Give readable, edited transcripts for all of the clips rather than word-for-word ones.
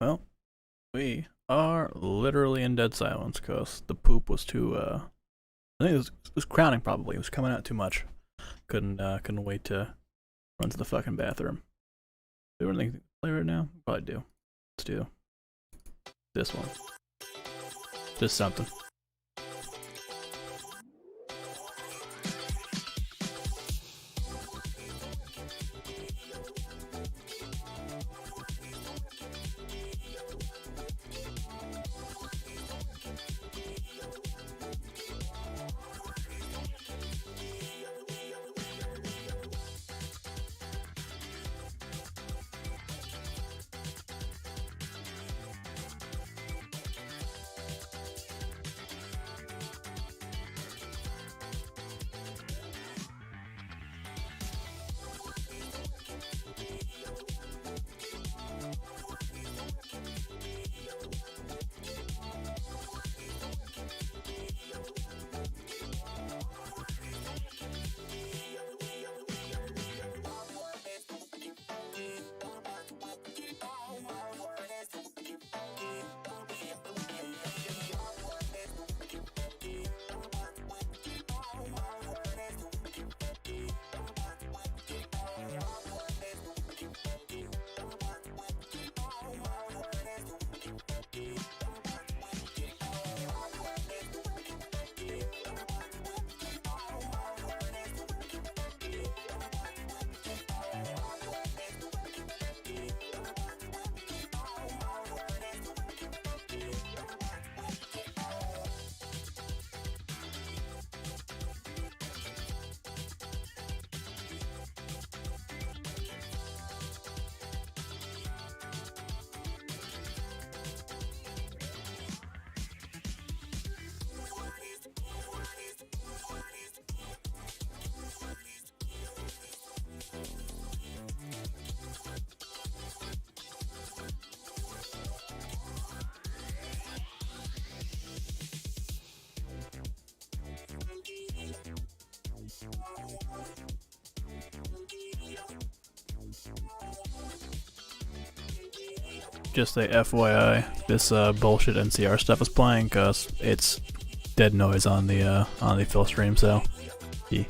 Well, we are literally in dead silence because the poop was too. I think it was crowning probably. It was coming out too much. Couldn't wait to run to the fucking bathroom. Do we anything to play right now? Probably do. Let's do this one. Just something. Just a FYI, this bullshit NCR stuff is playing because it's dead noise on the fill stream. So, yeah.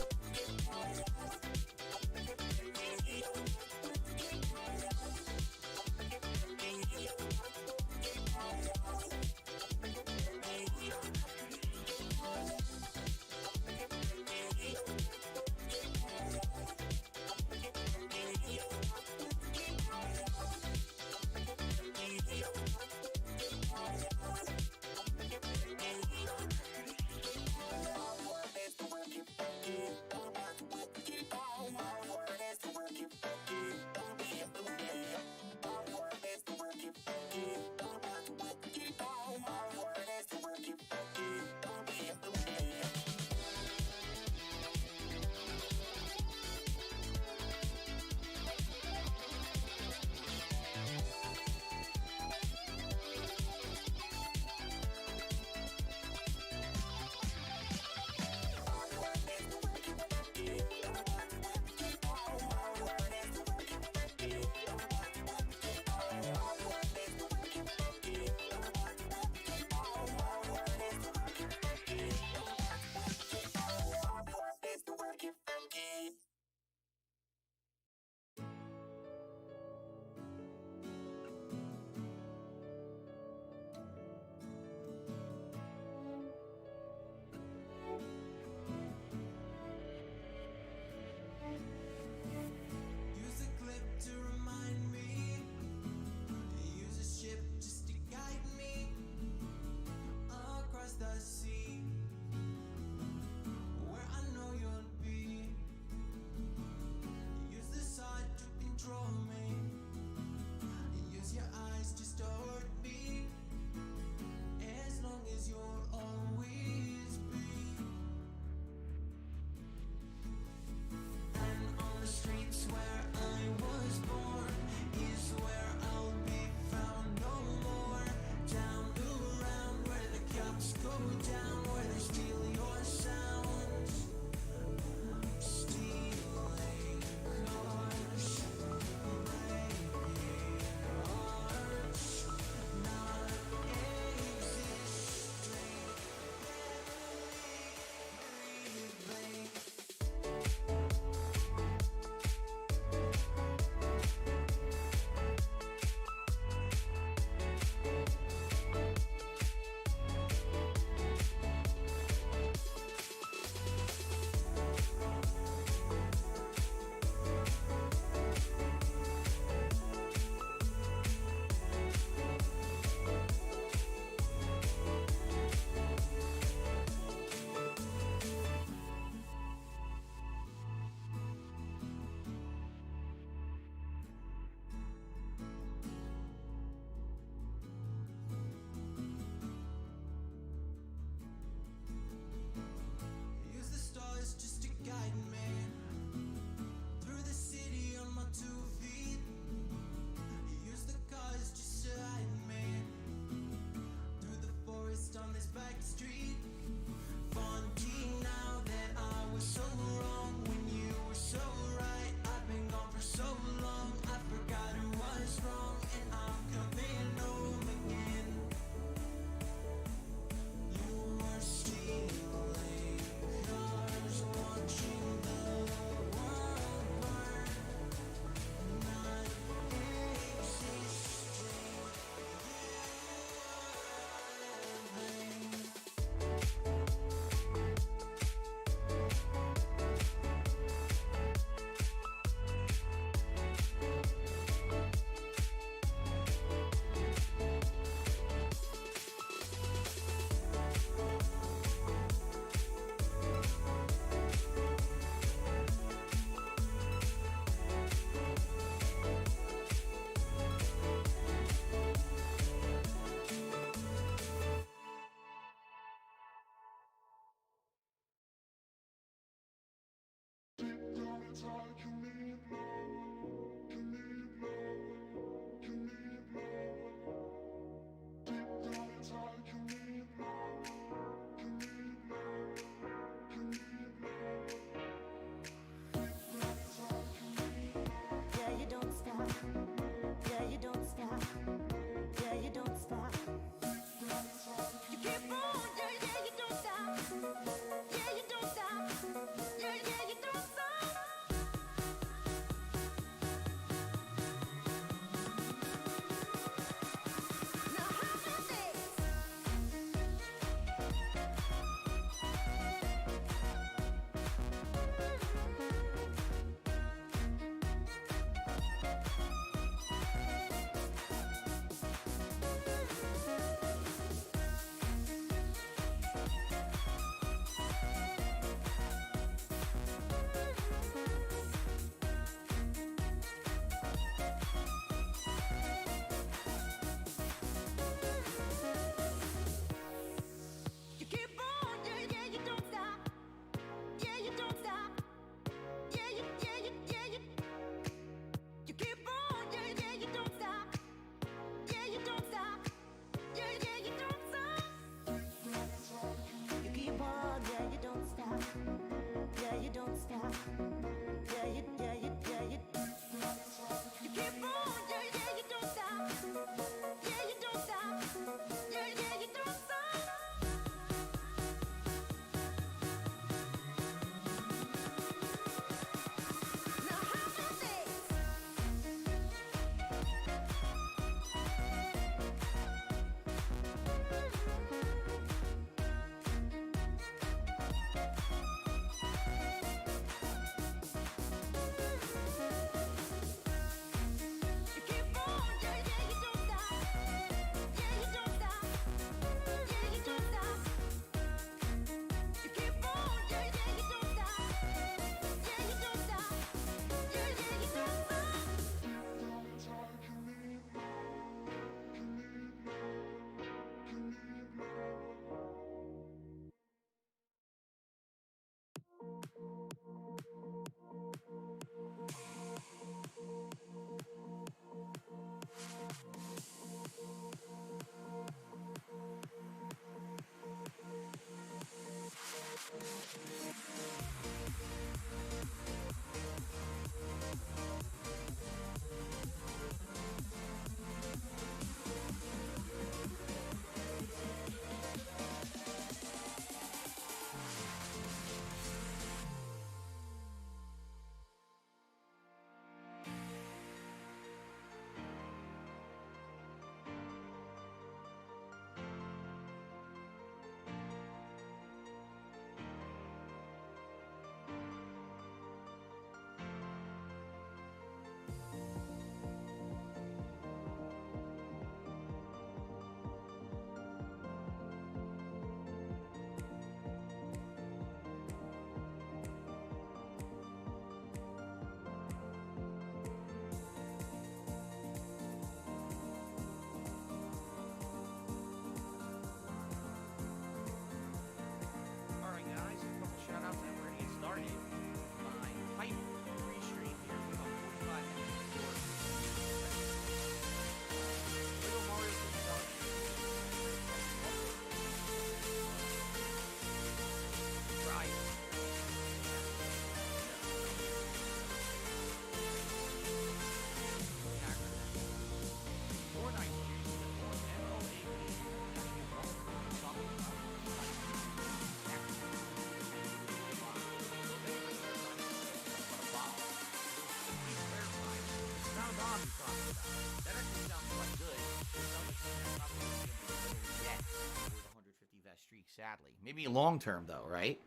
sadly. Maybe long-term, though, right?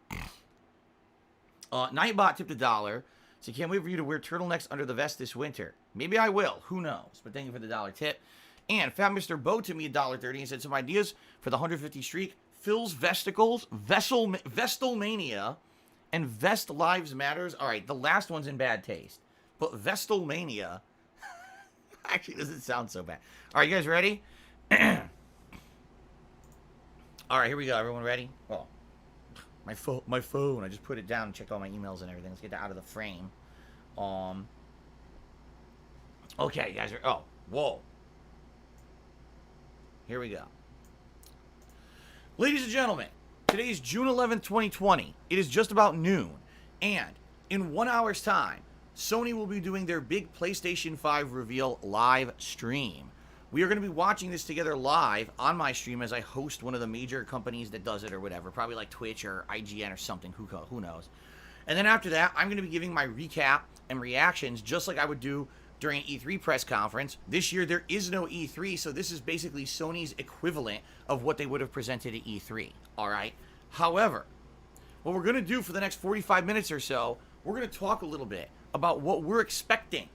Nightbot tipped $1. So can't wait for you to wear turtlenecks under the vest this winter. Maybe I will. Who knows? But thank you for the $1 tip. And Fat Mr. Bo to me $1.30 and said some ideas for the 150 streak. Phil's Vesticles, Vestalmania, and Vest Lives Matters. All right, the last one's in bad taste. But Vestalmania actually doesn't sound so bad. All right, you guys ready? All right, here we go. Everyone ready? Oh, my phone. I just put it down and checked all my emails and everything. Let's get that out of the frame. Okay, you guys are. Oh, whoa. Here we go. Ladies and gentlemen, today is June 11th, 2020. It is just about noon. And in 1 hour's time, Sony will be doing their big PlayStation 5 reveal live stream. We are going to be watching this together live on my stream as I host one of the major companies that does it or whatever. Probably like Twitch or IGN or something. Who knows? And then after that, I'm going to be giving my recap and reactions just like I would do during an E3 press conference. This year, there is no E3, so this is basically Sony's equivalent of what they would have presented at E3, all right? However, what we're going to do for the next 45 minutes or so, we're going to talk a little bit about what we're expecting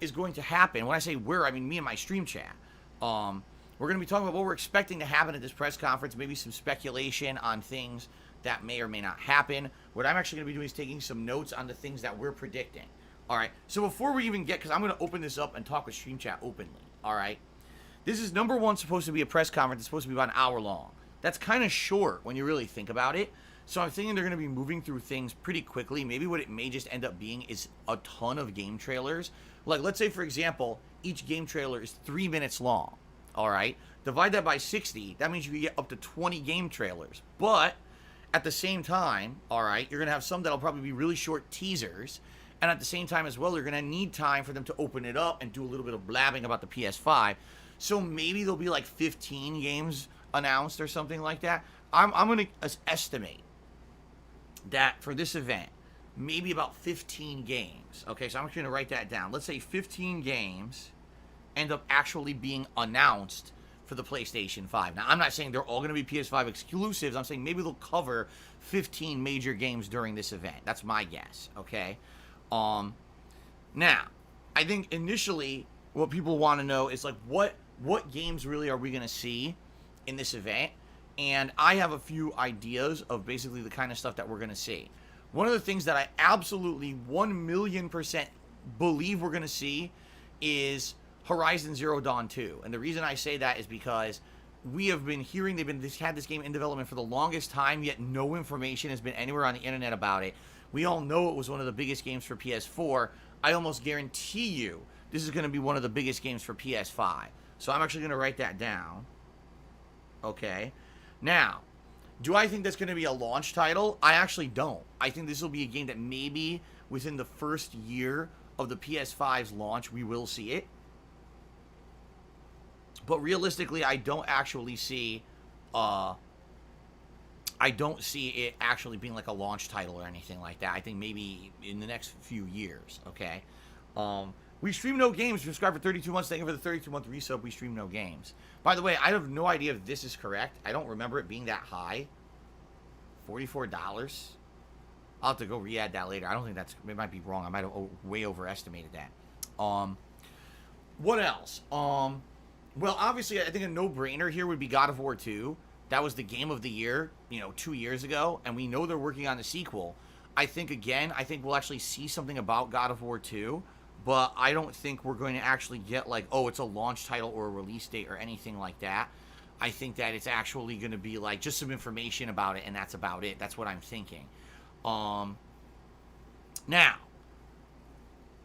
is going to happen. When I say we're, I mean me and my stream chat. We're going to be talking about what we're expecting to happen at this press conference, maybe some speculation on things that may or may not happen. What I'm actually going to be doing is taking some notes on the things that we're predicting. All right, so before we even get, because I'm going to open this up and talk with Stream Chat openly, all right? This is number one supposed to be a press conference. It's supposed to be about an hour long. That's kind of short when you really think about it. So I'm thinking they're going to be moving through things pretty quickly. Maybe what it may just end up being is a ton of game trailers. Like, let's say, for example, each game trailer is 3 minutes long, all right? Divide that by 60. That means you can get up to 20 game trailers. But at the same time, all right, you're going to have some that'll probably be really short teasers. And at the same time as well, you're going to need time for them to open it up and do a little bit of blabbing about the PS5. So maybe there'll be like 15 games announced or something like that. I'm going to estimate that for this event, maybe about 15 games. Okay, so I'm just going to write that down. Let's say 15 games end up actually being announced for the PlayStation 5. Now, I'm not saying they're all going to be PS5 exclusives. I'm saying maybe they'll cover 15 major games during this event. That's my guess, okay? Now, I think initially what people want to know is like what games really are we going to see in this event? And I have a few ideas of basically the kind of stuff that we're going to see. One of the things that I absolutely 1,000,000% believe we're going to see is Horizon Zero Dawn 2. And the reason I say that is because we have been hearing they've had this game in development for the longest time, yet no information has been anywhere on the internet about it. We all know it was one of the biggest games for PS4. I almost guarantee you this is going to be one of the biggest games for PS5. So I'm actually going to write that down. Okay. Now, do I think that's going to be a launch title? I actually don't. I think this will be a game that maybe within the first year of the PS5's launch, we will see it. But realistically, I don't actually see it actually being like a launch title or anything like that. I think maybe in the next few years, okay? We stream no games. Subscribe for 32 months. Thank you for the 32-month resub. We stream no games. By the way, I have no idea if this is correct. I don't remember it being that high. $44. I'll have to go re-add that later. I don't think that's... It might be wrong. I might have way overestimated that. What else? Well, obviously, I think a no-brainer here would be God of War 2. That was the game of the year, 2 years ago, and we know they're working on the sequel. I think we'll actually see something about God of War 2, but I don't think we're going to actually get like, oh, it's a launch title or a release date or anything like that. I think that it's actually going to be like just some information about it, and that's about it. That's what I'm thinking. Now,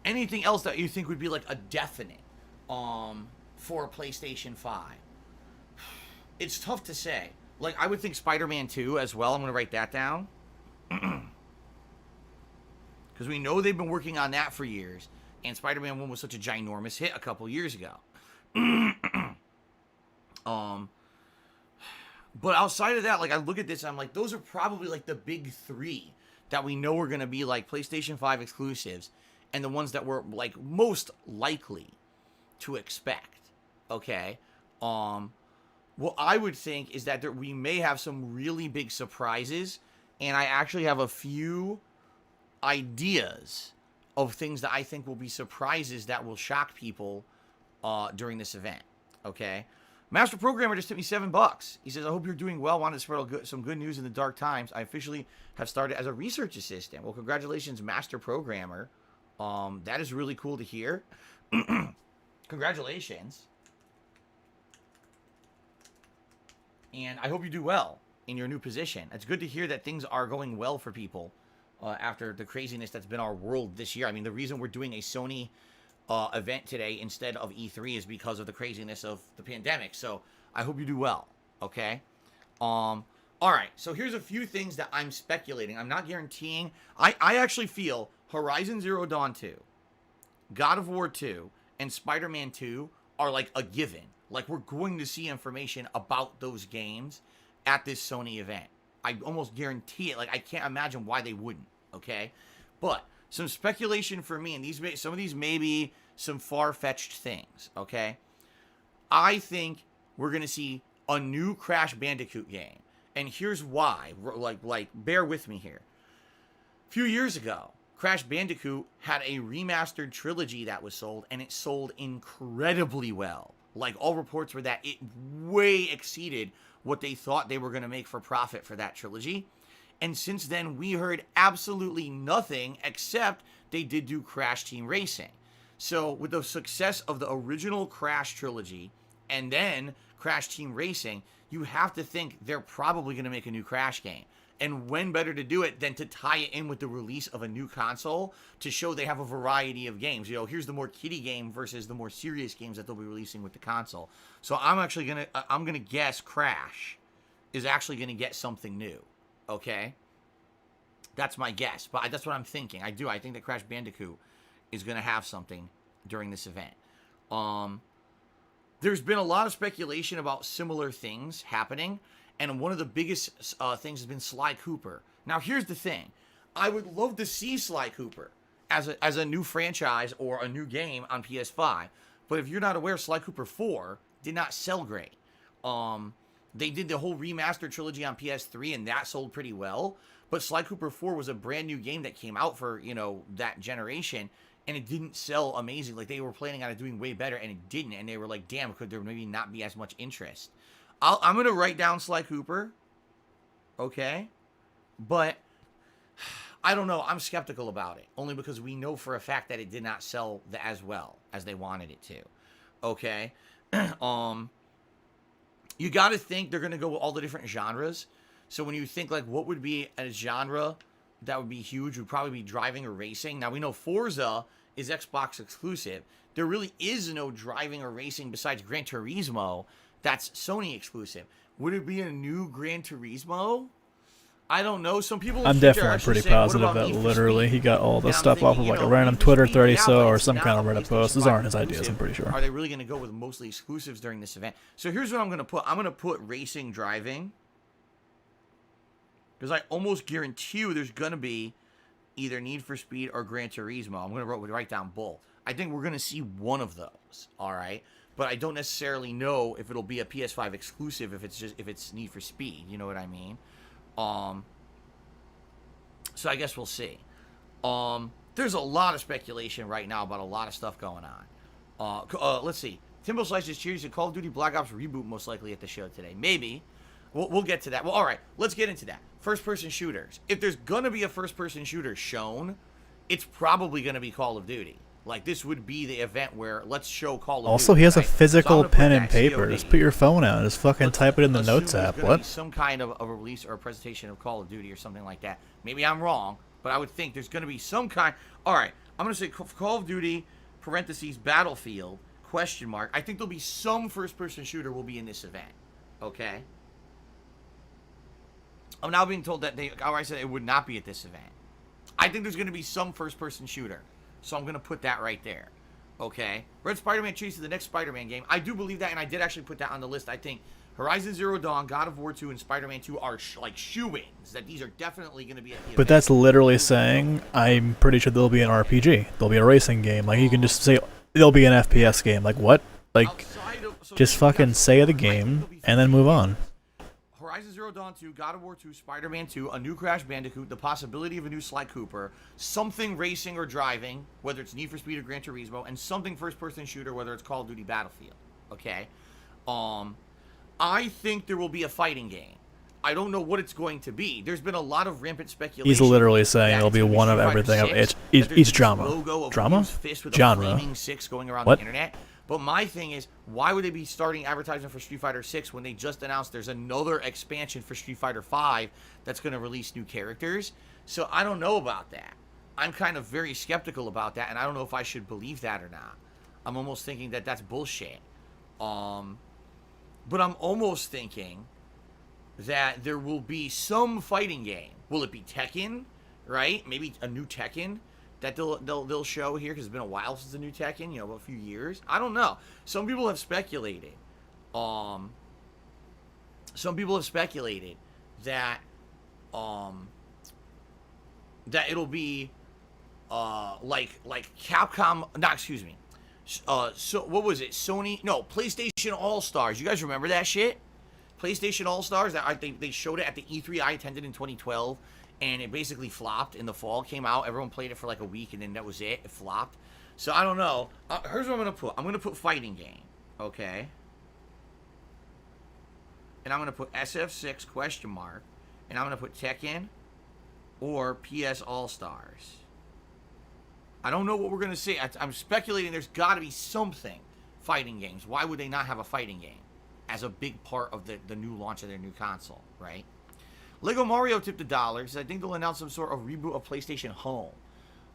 anything else that you think would be like a definite for a PlayStation 5? It's tough to say. Like, I would think Spider-Man 2 as well. I'm going to write that down. Because we know they've been working on that for years. And Spider-Man 1 was such a ginormous hit a couple years ago. But outside of that, like, I look at this, I'm like, those are probably, like, the big three that we know are going to be, like, PlayStation 5 exclusives. And the ones that we're, like, most likely to expect. Okay? what I would think is that we may have some really big surprises, and I actually have a few ideas of things that I think will be surprises that will shock people during this event. Okay, Master Programmer just tipped me $7. He says, "I hope you're doing well. Wanted to spread some good news in the dark times. I officially have started as a research assistant." Well, congratulations, Master Programmer. That is really cool to hear. Congratulations. And I hope you do well in your new position. It's good to hear that things are going well for people after the craziness that's been our world this year. I mean, the reason we're doing a Sony event today instead of E3 is because of the craziness of the pandemic. So I hope you do well, okay? All right, so here's a few things that I'm speculating. I'm not guaranteeing. I actually feel Horizon Zero Dawn 2, God of War 2, and Spider-Man 2 are like a given. Like, we're going to see information about those games at this Sony event. I almost guarantee it. Like, I can't imagine why they wouldn't, okay? But some speculation for me, and some of these may be some far-fetched things, okay? I think we're going to see a new Crash Bandicoot game. And here's why. Like, bear with me here. A few years ago, Crash Bandicoot had a remastered trilogy that was sold, and it sold incredibly well. Like, all reports were that it way exceeded what they thought they were going to make for profit for that trilogy. And since then, we heard absolutely nothing except they did do Crash Team Racing. So with the success of the original Crash trilogy and then Crash Team Racing, you have to think they're probably going to make a new Crash game. And when better to do it than to tie it in with the release of a new console to show they have a variety of games. You know, here's the more kiddie game versus the more serious games that they'll be releasing with the console. So I'm gonna guess Crash is actually gonna get something new. Okay, that's my guess, but that's what I'm thinking. I think that Crash Bandicoot is gonna have something during this event. There's been a lot of speculation about similar things happening. And one of the biggest things has been Sly Cooper. Now, here's the thing. I would love to see Sly Cooper as a new franchise or a new game on PS5. But if you're not aware, Sly Cooper 4 did not sell great. They did the whole remastered trilogy on PS3, and that sold pretty well. But Sly Cooper 4 was a brand new game that came out for, you know, that generation, and it didn't sell amazing. Like, they were planning on it doing way better, and it didn't. And they were like, damn, could there maybe not be as much interest? I'm going to write down Sly Cooper, okay? But I don't know. I'm skeptical about it, only because we know for a fact that it did not sell as well as they wanted it to, okay? You got to think they're going to go with all the different genres. So when you think, like, what would be a genre that would be huge, would probably be driving or racing. Now, we know Forza is Xbox exclusive. There really is no driving or racing besides Gran Turismo that's Sony exclusive. Would it be a new Gran Turismo? I don't know. Some people. I'm definitely pretty positive that literally he got all this stuff off of like a random Twitter thread or some kind of Reddit post. These aren't his ideas, I'm pretty sure. Are they really going to go with mostly exclusives during this event? So here's what I'm going to put. I'm going to put racing driving. Because I almost guarantee you there's going to be either Need for Speed or Gran Turismo. I'm going to write down both. I think we're going to see one of those, all right? But I don't necessarily know if it'll be a PS5 exclusive if it's Need for Speed, you know what I mean? So I guess we'll see. There's a lot of speculation right now about a lot of stuff going on. Let's see. Timbo Slices cheers to Call of Duty Black Ops reboot most likely at the show today. Maybe. We'll get to that. Well, all right. Let's get into that. First-person shooters. If there's going to be a first-person shooter shown, it's probably going to be Call of Duty. Like, this would be the event where let's show Call of Duty. Also, he has a physical pen and paper. Just put your phone out and just fucking type it in the Notes app. What? Some kind of a release or a presentation of Call of Duty or something like that. Maybe I'm wrong, but I would think there's going to be some kind. All right. I'm going to say Call of Duty, parentheses, Battlefield, question mark. I think there'll be some first-person shooter will be in this event. Okay? I'm now being told that I said it would not be at this event. I think there's going to be some first-person shooter. So I'm going to put that right there. Okay? Red Spider-Man chases the next Spider-Man game. I do believe that, and I did actually put that on the list. I think Horizon Zero Dawn, God of War 2, and Spider-Man 2 are like shoo-ins. That these are definitely going to be at the event. But that's literally saying, I'm pretty sure there'll be an RPG. There'll be a racing game. Like, you can just say, there'll be an FPS game. Like, what? Like, So Just here's what we fucking got so say far. the I think game it'll be and then move on. Horizon Zero Dawn 2, God of War 2, Spider-Man 2, a new Crash Bandicoot, the possibility of a new Sly Cooper, something racing or driving, whether it's Need for Speed or Gran Turismo, and something first-person shooter, whether it's Call of Duty Battlefield. Okay? I think there will be a fighting game. I don't know what it's going to be. There's been a lot of rampant speculation. He's literally saying that it'll it's be gonna one of Street Fighter everything of 6, each that there's this drama. logo of Drama? Ryu's fist with a Genre. flaming 6 going around What? the internet. But my thing is, why would they be starting advertising for Street Fighter 6 when they just announced there's another expansion for Street Fighter 5 that's going to release new characters? So I don't know about that. I'm kind of very skeptical about that, and I don't know if I should believe that or not. I'm almost thinking that that's bullshit. But I'm almost thinking that there will be some fighting game. Will it be Tekken, right? Maybe a new Tekken that they'll show here, because it's been a while since the new Tekken, you know, a few years. I don't know. Some people have speculated. Some people have speculated that that it'll be like Capcom. No, excuse me. So what was it? Sony? No, PlayStation All Stars. You guys remember that shit? PlayStation All Stars. That they showed it at the E3 I attended in 2012. And it basically flopped in the fall. Came out, everyone played it for like a week, and then that was it. It flopped. So I don't know. Here's what I'm gonna put. I'm gonna put fighting game, okay? And I'm gonna put SF6 question mark, and I'm gonna put Tekken or PS All Stars. I don't know what we're gonna see. I'm speculating. There's got to be something fighting games. Why would they not have a fighting game as a big part of the new launch of their new console, right? Lego Mario tipped $1. I think they'll announce some sort of reboot of PlayStation Home.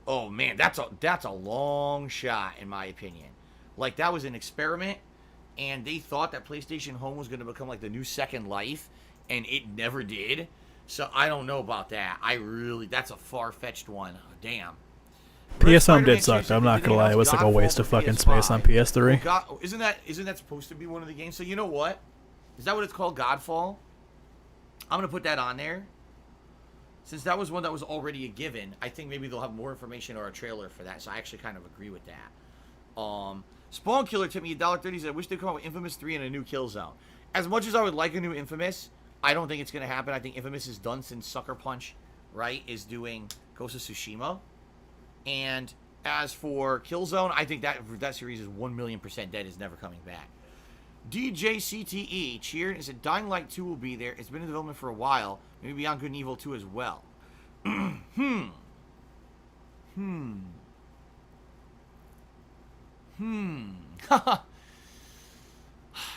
Oh man, that's a long shot in my opinion. Like that was an experiment, and they thought that PlayStation Home was going to become like the new Second Life, and it never did. So I don't know about that. That's a far-fetched one. Damn. PS Home did suck. I'm not gonna lie, it was like a waste of fucking space on PS3. Well, God, isn't that supposed to be one of the games? So you know what? Is that what it's called? Godfall? I'm going to put that on there. Since that was one that was already a given, I think maybe they'll have more information or a trailer for that. So I actually kind of agree with that. Spawn Killer tipped me $1.30. He said, I wish they'd come out with Infamous 3 and a new Killzone. As much as I would like a new Infamous, I don't think it's going to happen. I think Infamous is done since Sucker Punch, right, is doing Ghost of Tsushima. And as for Killzone, I think that series is 1,000,000% dead. Is never coming back. DJ CTE cheered and said Dying Light 2 will be there. It's been in development for a while. Maybe Beyond Good and Evil 2 as well.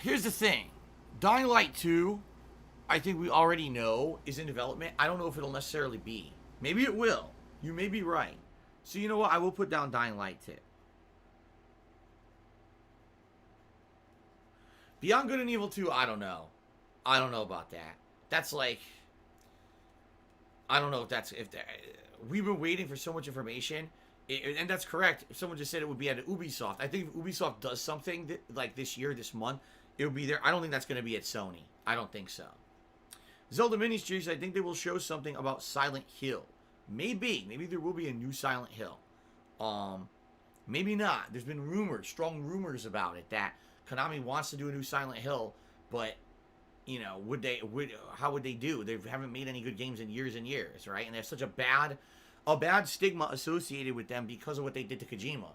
Here's the thing. Dying Light 2, I think we already know is in development. I don't know if it'll necessarily be. Maybe it will. You may be right. So you know what? I will put down Dying Light 2. Beyond Good and Evil 2, I don't know. I don't know about that. That's like, I don't know if we've been waiting for so much information, and that's correct. If someone just said it would be at Ubisoft, I think if Ubisoft does something like this year, this month, it will be there. I don't think that's going to be at Sony. I don't think so. Zelda Mini Series, I think they will show something about Silent Hill. Maybe there will be a new Silent Hill. Maybe not. There's been rumors, strong rumors about it, that Konami wants to do a new Silent Hill, but you know, how would they do? They haven't made any good games in years and years, right? And there's such a bad stigma associated with them because of what they did to Kojima,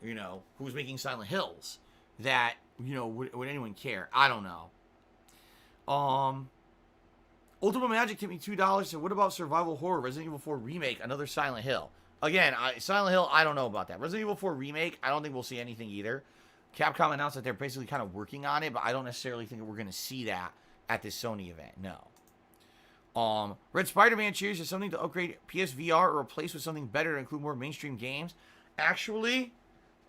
you know, who was making Silent Hills, that, you know, would anyone care? I don't know. Ultimate Magic tipped me $2. So what about survival horror? Resident Evil 4 remake, another Silent Hill. Again, Silent Hill, I don't know about that. Resident Evil 4 remake, I don't think we'll see anything either. Capcom announced that they're basically kind of working on it, but I don't necessarily think that we're going to see that at this Sony event. No. Red Spider-Man cheers is something to upgrade PSVR or replace with something better to include more mainstream games. Actually,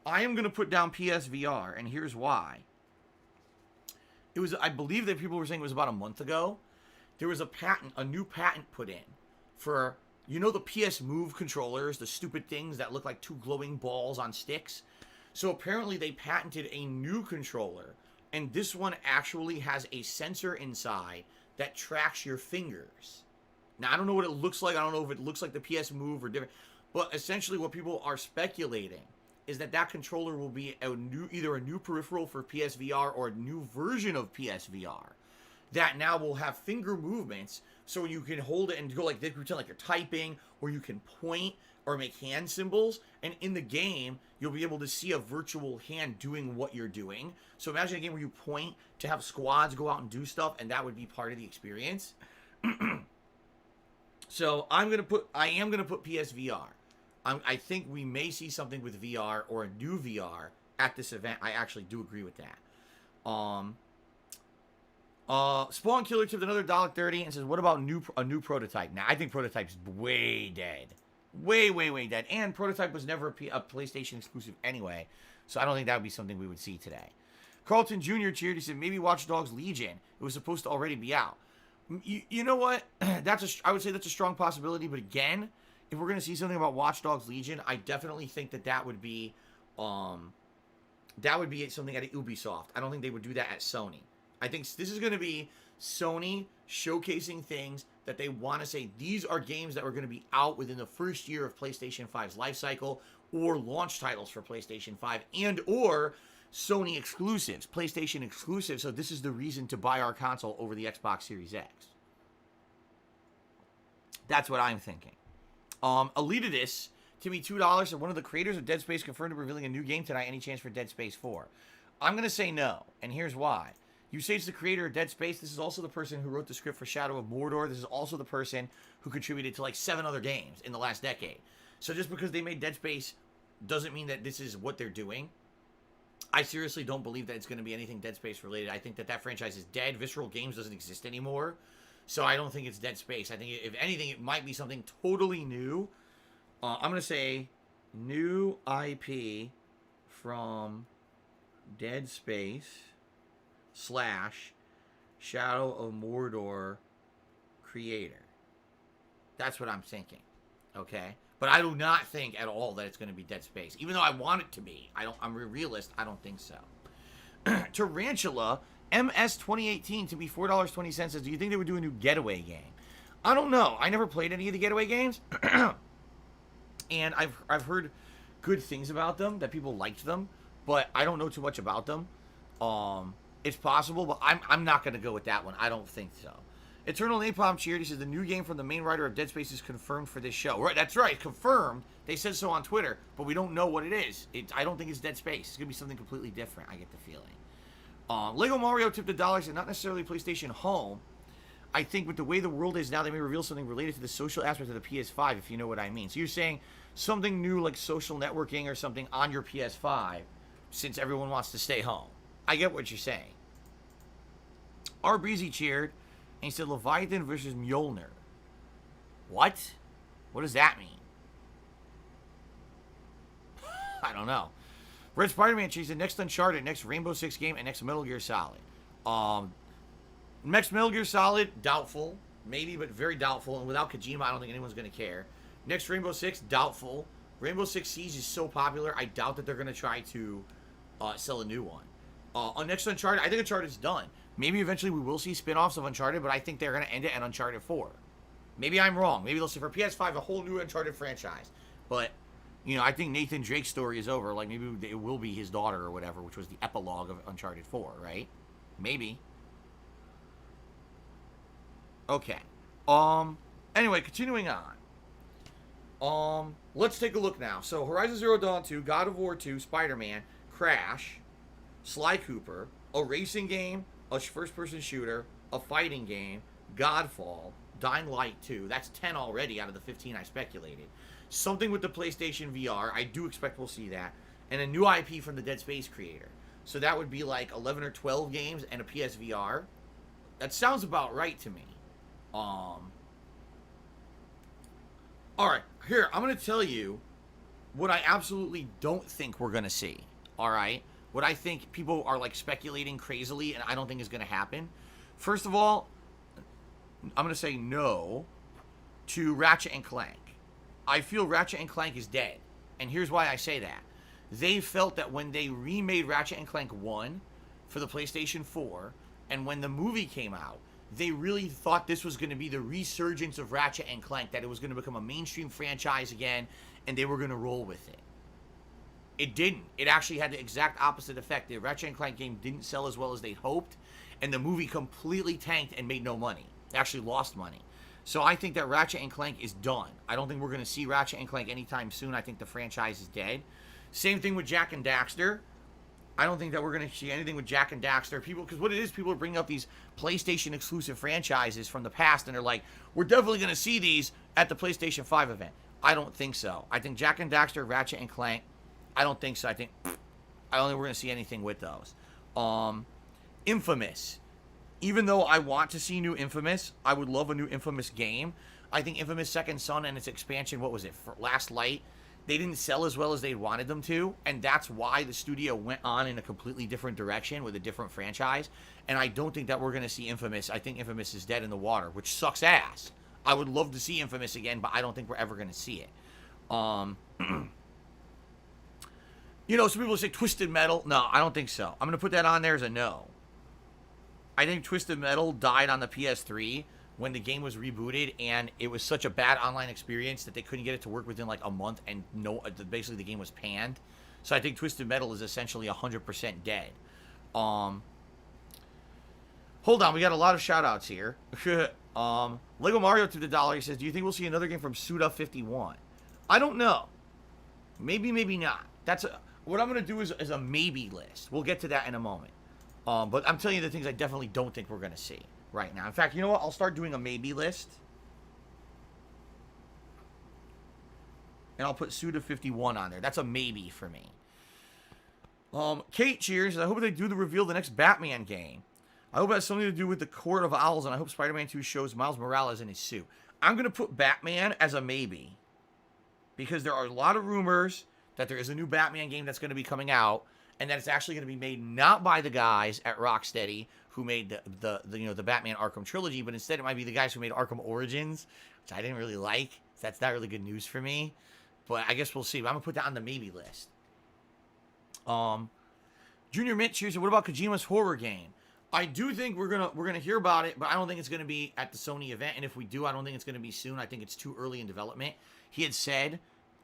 I am going to put down PSVR, and here's why. I believe that people were saying it was about a month ago. There was a new patent put in for, you know, the PS Move controllers, the stupid things that look like two glowing balls on sticks. So apparently they patented a new controller, and this one actually has a sensor inside that tracks your fingers. Now, I don't know what it looks like. I don't know if it looks like the PS Move or different. But essentially what people are speculating is that controller will be either a new peripheral for PSVR or a new version of PSVR that now will have finger movements, so you can hold it and go like this, pretend like you're typing, or you can point or make hand symbols, and in the game you'll be able to see a virtual hand doing what you're doing. So imagine a game where you point to have squads go out and do stuff, and that would be part of the experience. So I am gonna put PSVR. I think we may see something with VR or a new VR at this event. I actually do agree with that. Spawn Killer tipped another $1.30 and says, "What about a new Prototype?" Now I think Prototype's way dead, way dead. And Prototype was never a PlayStation exclusive anyway, so I don't think that would be something we would see today. Carlton Jr. cheered. He said, "Maybe Watch Dogs Legion. It was supposed to already be out." You know what? I would say that's a strong possibility. But again, if we're gonna see something about Watch Dogs Legion, I definitely think that would be something at Ubisoft. I don't think they would do that at Sony. I think this is going to be Sony showcasing things that they want to say, these are games that are going to be out within the first year of PlayStation 5's life cycle, or launch titles for PlayStation 5, and or Sony exclusives, PlayStation exclusives. So this is the reason to buy our console over the Xbox Series X. That's what I'm thinking. Elitidus, to me, $2, and one of the creators of Dead Space confirmed revealing a new game tonight. Any chance for Dead Space 4? I'm going to say no, and here's why. You say it's the creator of Dead Space. This is also the person who wrote the script for Shadow of Mordor. This is also the person who contributed to like 7 other games in the last decade. So just because they made Dead Space doesn't mean that this is what they're doing. I seriously don't believe that it's going to be anything Dead Space related. I think that franchise is dead. Visceral Games doesn't exist anymore. So I don't think it's Dead Space. I think if anything, it might be something totally new. I'm going to say new IP from Dead Space / Shadow of Mordor creator. That's what I'm thinking. Okay? But I do not think at all that it's going to be Dead Space. Even though I want it to be. I'm a realist. I don't think so. Tarantula MS 2018 to be $4.20 says, "Do you think they would do a new Getaway game?" I don't know. I never played any of the Getaway games. And I've heard good things about them, that people liked them, but I don't know too much about them. It's possible, but I'm not going to go with that one. I don't think so. Eternal Napalm cheered. He says, "The new game from the main writer of Dead Space is confirmed for this show." Right, that's right, confirmed. They said so on Twitter, but we don't know what it is. I don't think it's Dead Space. It's going to be something completely different, I get the feeling. Lego Mario tipped $1, and not necessarily PlayStation Home. I think with the way the world is now, they may reveal something related to the social aspect of the PS5, if you know what I mean. So you're saying something new like social networking or something on your PS5, since everyone wants to stay home. I get what you're saying. R. Breezy cheered, and he said, "Leviathan versus Mjolnir." What? What does that mean? I don't know. Red Spider-Man cheered, said, "Next Uncharted, next Rainbow Six game, and next Metal Gear Solid." Next Metal Gear Solid, doubtful. Maybe, but very doubtful. And without Kojima, I don't think anyone's going to care. Next Rainbow Six, doubtful. Rainbow Six Siege is so popular, I doubt that they're going to try to sell a new one. On next Uncharted, I think Uncharted's done. Maybe eventually we will see spin-offs of Uncharted, but I think they're going to end it at Uncharted 4. Maybe I'm wrong. Maybe they'll say for PS5 a whole new Uncharted franchise. But, you know, I think Nathan Drake's story is over. Like, maybe it will be his daughter or whatever, which was the epilogue of Uncharted 4, right? Maybe. Okay. Anyway, continuing on. Let's take a look now. So, Horizon Zero Dawn 2, God of War 2, Spider-Man, Crash, Sly Cooper, a racing game, a first-person shooter, a fighting game, Godfall, Dying Light 2. That's 10 already out of the 15 I speculated. Something with the PlayStation VR. I do expect we'll see that. And a new IP from the Dead Space creator. So that would be like 11 or 12 games and a PSVR. That sounds about right to me. Alright, here, I'm going to tell you what I absolutely don't think we're going to see. Alright? What I think people are like speculating crazily and I don't think is going to happen. First of all, I'm going to say no to Ratchet and Clank. I feel Ratchet and Clank is dead. And here's why I say that. They felt that when they remade Ratchet and Clank 1 for the PlayStation 4, and when the movie came out, they really thought this was going to be the resurgence of Ratchet and Clank, that it was going to become a mainstream franchise again, and they were going to roll with it. It didn't. It actually had the exact opposite effect. The Ratchet & Clank game didn't sell as well as they hoped, and the movie completely tanked and made no money. It actually lost money. So I think that Ratchet & Clank is done. I don't think we're going to see Ratchet & Clank anytime soon. I think the franchise is dead. Same thing with Jak and Daxter. I don't think that we're going to see anything with Jak and Daxter. People, because what it is, people are bringing up these PlayStation exclusive franchises from the past, and they're like, we're definitely going to see these at the PlayStation 5 event. I don't think so. I think Jak and Daxter, Ratchet and Clank, I don't think so. I don't think we're going to see anything with those. Infamous. Even though I want to see new Infamous, I would love a new Infamous game. I think Infamous Second Son and its expansion, what was it, for Last Light, they didn't sell as well as they wanted them to, and that's why the studio went on in a completely different direction with a different franchise, and I don't think that we're going to see Infamous. I think Infamous is dead in the water, which sucks ass. I would love to see Infamous again, but I don't think we're ever going to see it. You know, some people say Twisted Metal. No, I don't think so. I'm going to put that on there as a no. I think Twisted Metal died on the PS3 when the game was rebooted, and it was such a bad online experience that they couldn't get it to work within like a month, and basically the game was panned. So I think Twisted Metal is essentially 100% dead. Hold on, we got a lot of shout outs here. Lego Mario to the dollar, he says, do you think we'll see another game from Suda51? I don't know. Maybe, maybe not. What I'm going to do is a maybe list. We'll get to that in a moment. But I'm telling you the things I definitely don't think we're going to see right now. In fact, you know what? I'll start doing a maybe list. And I'll put Suda51 on there. That's a maybe for me. Kate cheers. I hope they do the reveal of the next Batman game. I hope it has something to do with the Court of Owls, and I hope Spider-Man 2 shows Miles Morales in his suit. I'm going to put Batman as a maybe. Because there are a lot of rumors that there is a new Batman game that's going to be coming out, and that it's actually going to be made not by the guys at Rocksteady who made the Batman Arkham trilogy, but instead it might be the guys who made Arkham Origins, which I didn't really like. So that's not really good news for me. But I guess we'll see. But I'm going to put that on the maybe list. Junior Mint cheers. What about Kojima's horror game? I do think we're gonna hear about it, but I don't think it's gonna be at the Sony event. And if we do, I don't think it's gonna be soon. I think it's too early in development. He had said,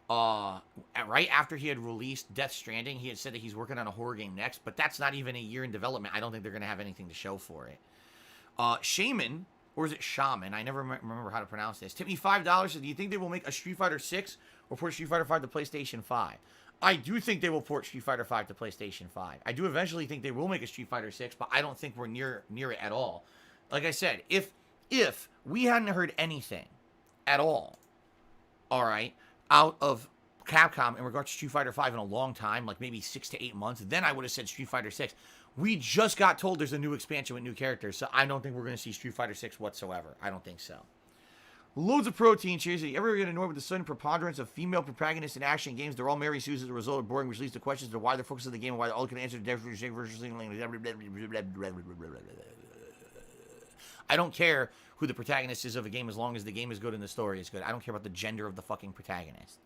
right after he had released Death Stranding, he had said that he's working on a horror game next, but that's not even a year in development. I don't think they're gonna have anything to show for it. Shaman, or is it Shaman? I never remember how to pronounce this. Tip me $5. Do you think they will make a Street Fighter 6 or port Street Fighter 5 to PlayStation 5? I do think they will port Street Fighter 5 to PlayStation 5. I do eventually think they will make a Street Fighter 6, but I don't think we're near it at all. Like I said, if we hadn't heard anything at all, all right, out of Capcom in regards to Street Fighter 5 in a long time, like maybe 6 to 8 months, then I would have said Street Fighter 6. We just got told there's a new expansion with new characters, so I don't think we're going to see Street Fighter 6 whatsoever. I don't think so. Loads of protein cheers. Are you ever get annoyed with the sudden preponderance of female protagonists in action games? They're all Mary Sue's as a result of boring, which leads to questions of why they're focused on the game and why all can answer I don't care who the protagonist is of a game as long as the game is good and the story is good. I don't care about the gender of the fucking protagonist.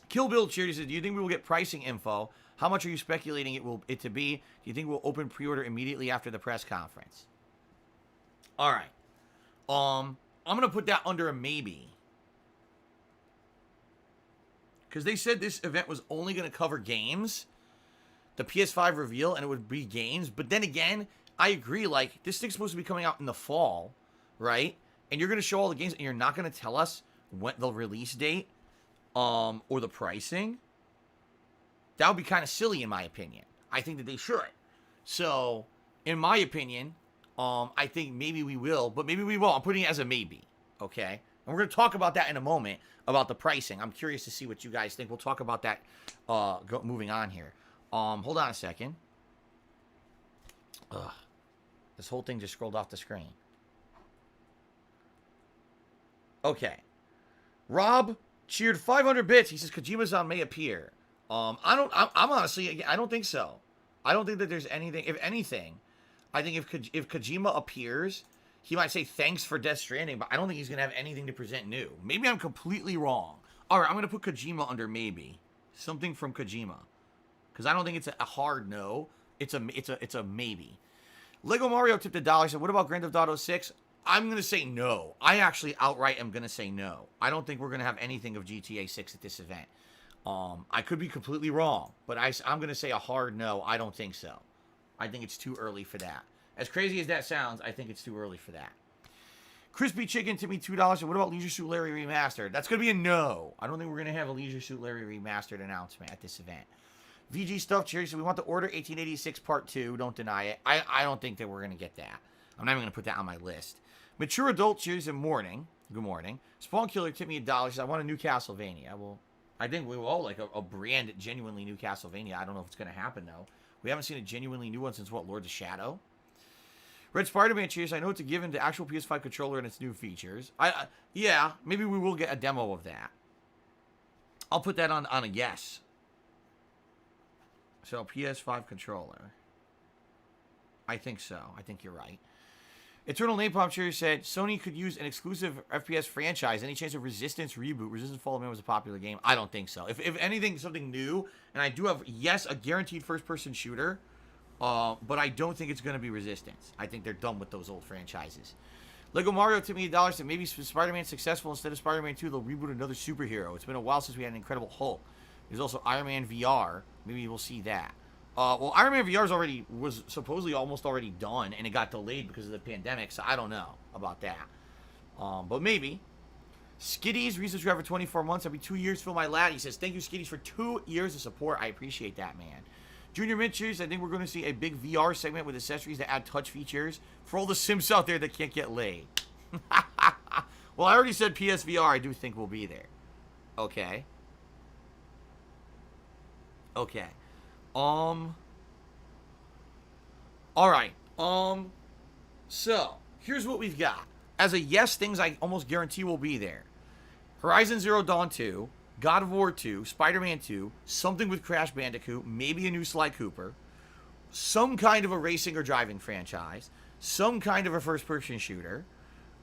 Kill Bill cheers. Do you think we will get pricing info? How much are you speculating it to be? Do you think we'll open pre-order immediately after the press conference? All right. I'm going to put that under a maybe. Because they said this event was only going to cover games. The PS5 reveal, and it would be games. But then again, I agree. Like, this thing's supposed to be coming out in the fall, right? And you're going to show all the games, and you're not going to tell us what the release date or the pricing. That would be kind of silly, in my opinion. I think that they should. So, in my opinion, I think maybe we will, but maybe we won't. I'm putting it as a maybe, okay? And we're going to talk about that in a moment, about the pricing. I'm curious to see what you guys think. We'll talk about that moving on here. Hold on a second. Ugh. This whole thing just scrolled off the screen. Okay. Rob cheered 500 bits. He says Kojima-san may appear. I'm honestly, I don't think so. I don't think that there's anything, if anything, I think if Kojima appears, he might say thanks for Death Stranding, but I don't think he's going to have anything to present new. Maybe I'm completely wrong. All right, I'm going to put Kojima under maybe. Something from Kojima. Because I don't think it's a hard no. It's a maybe. Lego Mario tipped $1. Said, what about Grand Theft Auto 6? I'm going to say no. I actually outright am going to say no. I don't think we're going to have anything of GTA 6 at this event. I could be completely wrong, but I'm going to say a hard no. I don't think so. I think it's too early for that. As crazy as that sounds, I think it's too early for that. Crispy Chicken to me $2. And what about Leisure Suit Larry Remastered? That's going to be a no. I don't think we're going to have a Leisure Suit Larry Remastered announcement at this event. VG Stuff Cherry, so we want the Order 1886 Part 2. Don't deny it. I don't think that we're going to get that. I'm not even going to put that on my list. Mature Adult Cheers in Morning. Good morning. Spawn Killer tipped me $1. Says, I want a new Castlevania. Well, I think we will all like a brand genuinely new Castlevania. I don't know if it's going to happen, though. We haven't seen a genuinely new one since, what, Lords of Shadow? Red Spider-Man Cheers. I know it's a given to actual PS5 controller and its new features. Yeah, maybe we will get a demo of that. I'll put that on a yes. So, PS5 controller. I think so. I think you're right. Eternal Napalm Cheers said, Sony could use an exclusive FPS franchise. Any chance of Resistance reboot? Resistance Fall of Man was a popular game. I don't think so. If anything, something new, and I do have, yes, a guaranteed first-person shooter, but I don't think it's going to be Resistance. I think they're done with those old franchises. Lego Mario tipped me $1 that maybe Spider-Man's successful. Instead of Spider-Man 2, they'll reboot another superhero. It's been a while since we had an Incredible Hulk. There's also Iron Man VR. Maybe we'll see that. Well, Iron Man VR was supposedly almost already done, and it got delayed because of the pandemic, so I don't know about that. But maybe. Skitties, research driver for 24 months. Every 2 years, fill my lat. He says, thank you, Skitties, for 2 years of support. I appreciate that, man. Junior Mitchers, I think we're going to see a big VR segment with accessories that add touch features for all the Sims out there that can't get laid. Well, I already said PSVR. I do think we'll be there. Okay. Okay. All right. So, here's what we've got. As a yes, things I almost guarantee will be there. Horizon Zero Dawn 2, God of War 2, Spider-Man 2, something with Crash Bandicoot, maybe a new Sly Cooper, some kind of a racing or driving franchise, some kind of a first-person shooter,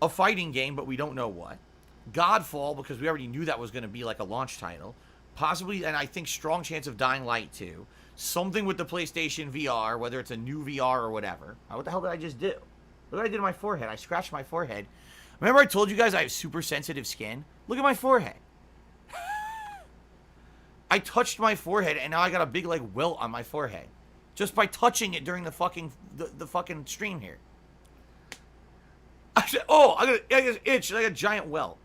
a fighting game, but we don't know what, Godfall, because we already knew that was going to be like a launch title, possibly, and I think strong chance of Dying Light 2, something with the PlayStation VR, whether it's a new VR or whatever. What the hell did I just do? Look what I did to my forehead. I scratched my forehead. Remember I told you guys I have super sensitive skin? Look at my forehead. I touched my forehead, and now I got a big, like, welt on my forehead. Just by touching it during the fucking stream here. I said, oh, I got an itch. I got a giant welt.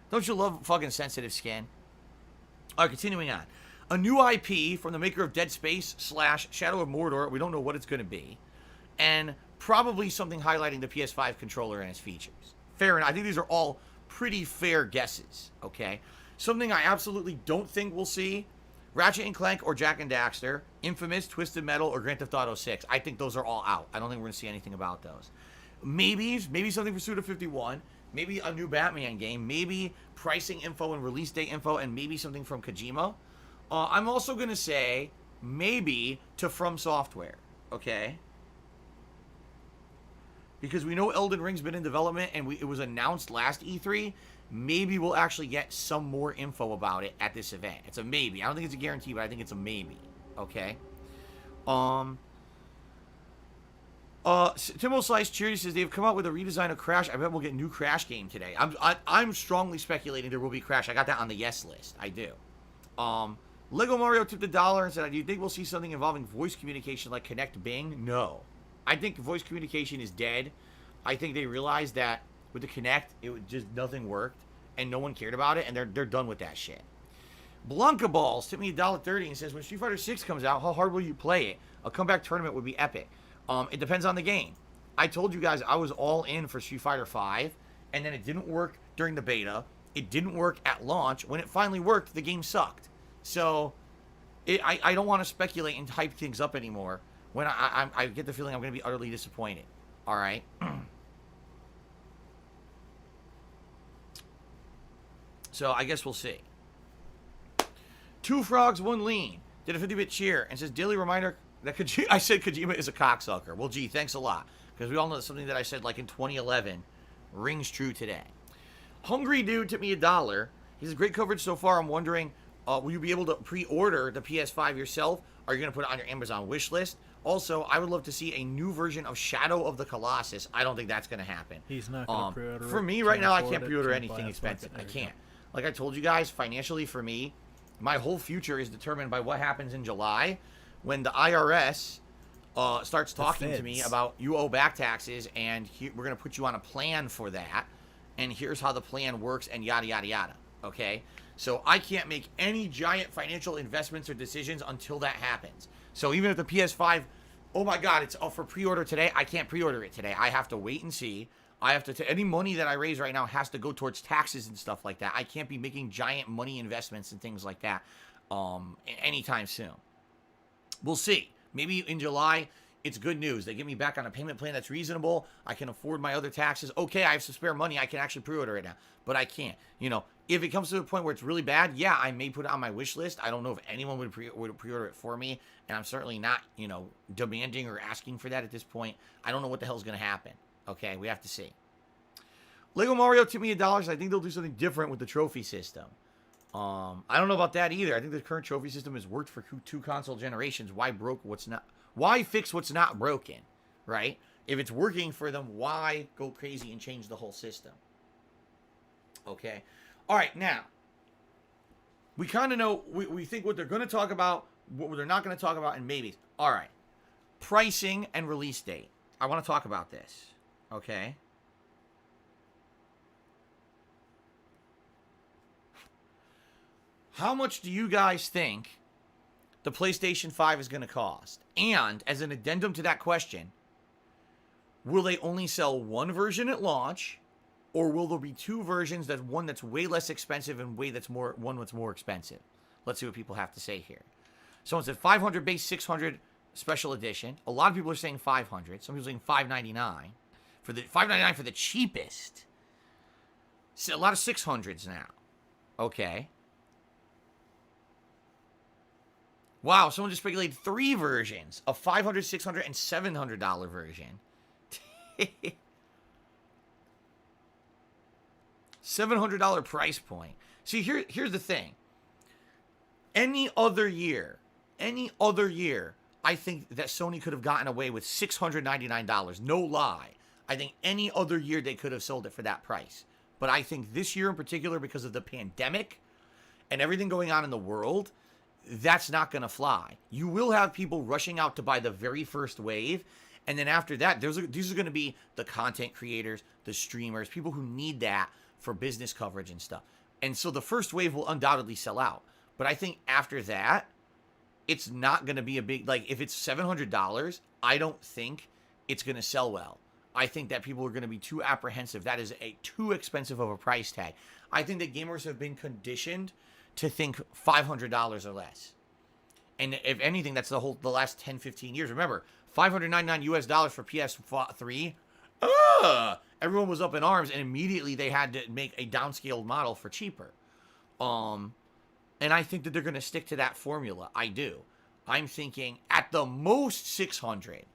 Don't you love fucking sensitive skin? All right, continuing on. A new IP from the maker of Dead Space / Shadow of Mordor. We don't know what it's going to be. And probably something highlighting the PS5 controller and its features. Fair enough. I think these are all pretty fair guesses, okay? Something I absolutely don't think we'll see. Ratchet & Clank or Jak and Daxter. Infamous, Twisted Metal, or Grand Theft Auto 6. I think those are all out. I don't think we're going to see anything about those. Maybe something for Suda 51. Maybe a new Batman game. Maybe pricing info and release date info. And maybe something from Kojima. I'm also going to say maybe to From Software, okay? Because we know Elden Ring's been in development and it was announced last E3. Maybe we'll actually get some more info about it at this event. It's a maybe. I don't think it's a guarantee, but I think it's a maybe, okay? Timo Slice Cheers says they've come out with a redesign of Crash. I bet we'll get a new Crash game today. I'm strongly speculating there will be Crash. I got that on the yes list. I do. Lego Mario tipped $1 and said, do you think we'll see something involving voice communication like Connect Bing? No. I think voice communication is dead. I think they realized that with the Connect, nothing worked, and no one cared about it, and they're done with that shit. Blanca Balls tipped me $1.30 and says, when Street Fighter 6 comes out, how hard will you play it? A comeback tournament would be epic. It depends on the game. I told you guys I was all in for Street Fighter 5, and then it didn't work during the beta. It didn't work at launch. When it finally worked, the game sucked. So, I don't want to speculate and hype things up anymore when I get the feeling I'm going to be utterly disappointed. All right? So, I guess we'll see. Two Frogs, One Lean did a 50-bit cheer and says, daily reminder that I said Kojima is a cocksucker. Well, gee, thanks a lot. Because we all know that something that I said like in 2011 rings true today. Hungry Dude tipped me $1. He says, great coverage so far. I'm wondering, will you be able to pre-order the PS5 yourself? Are you going to put it on your Amazon wish list? Also, I would love to see a new version of Shadow of the Colossus. I don't think that's going to happen. He's not going to pre-order it. For me, right now, I can't pre-order anything expensive. I can't. Like I told you guys, financially for me, My whole future is determined by what happens in July when the IRS starts talking to me about you owe back taxes and we're going to put you on a plan for that. And here's how the plan works and yada, yada, yada. Okay? So I can't make any giant financial investments or decisions until that happens. So even if the PS5, oh my God, it's up for pre-order today, I can't pre-order it today. I have to wait and see. I have to, any money that I raise right now has to go towards taxes and stuff like that. I can't be making giant money investments and things like that anytime soon. We'll see. Maybe in July, it's good news. They get me back on a payment plan that's reasonable. I can afford my other taxes. Okay, I have some spare money. I can actually pre-order it now. But I can't. You know, if it comes to a point where it's really bad, yeah, I may put it on my wish list. I don't know if anyone would pre-order it for me. And I'm certainly not, you know, demanding or asking for that at this point. I don't know what the hell's going to happen. Okay, we have to see. Lego Mario tipped me $1. I think they'll do something different with the trophy system. I don't know about that either. I think the current trophy system has worked for 2 console generations. Why fix what's not broken, right? If it's working for them, why go crazy and change the whole system? Okay. All right, now, we kind of know, we think what they're going to talk about, what they're not going to talk about, and maybes. All right. Pricing and release date. I want to talk about this, okay? How much do you guys think the PlayStation 5 is going to cost? And as an addendum to that question, will they only sell one version at launch, or will there be 2 versions, that one that's way less expensive and one that's more expensive? Let's see what people have to say here. Someone said 500 base, 600 special edition. A lot of people are saying 500. Some people are saying 599 for the $599 for the cheapest. So a lot of 600s now. Okay. Wow, someone just speculated 3 versions, a $500, $600, and $700 version. $700 price point. See, here's the thing. Any other year, I think that Sony could have gotten away with $699. No lie. I think any other year they could have sold it for that price. But I think this year in particular, because of the pandemic and everything going on in the world, that's not going to fly. You will have people rushing out to buy the very first wave. And then after that, these are going to be the content creators, the streamers, people who need that for business coverage and stuff. And so the first wave will undoubtedly sell out. But I think after that, it's not going to be a big, like, if it's $700, I don't think it's going to sell well. I think that people are going to be too apprehensive. That is too expensive of a price tag. I think that gamers have been conditioned to think $500 or less. And if anything, that's the last 10, 15 years. Remember, $599 for PS3. Everyone was up in arms, and immediately they had to make a downscaled model for cheaper. And I think that they're going to stick to that formula. I do. I'm thinking at the most 600,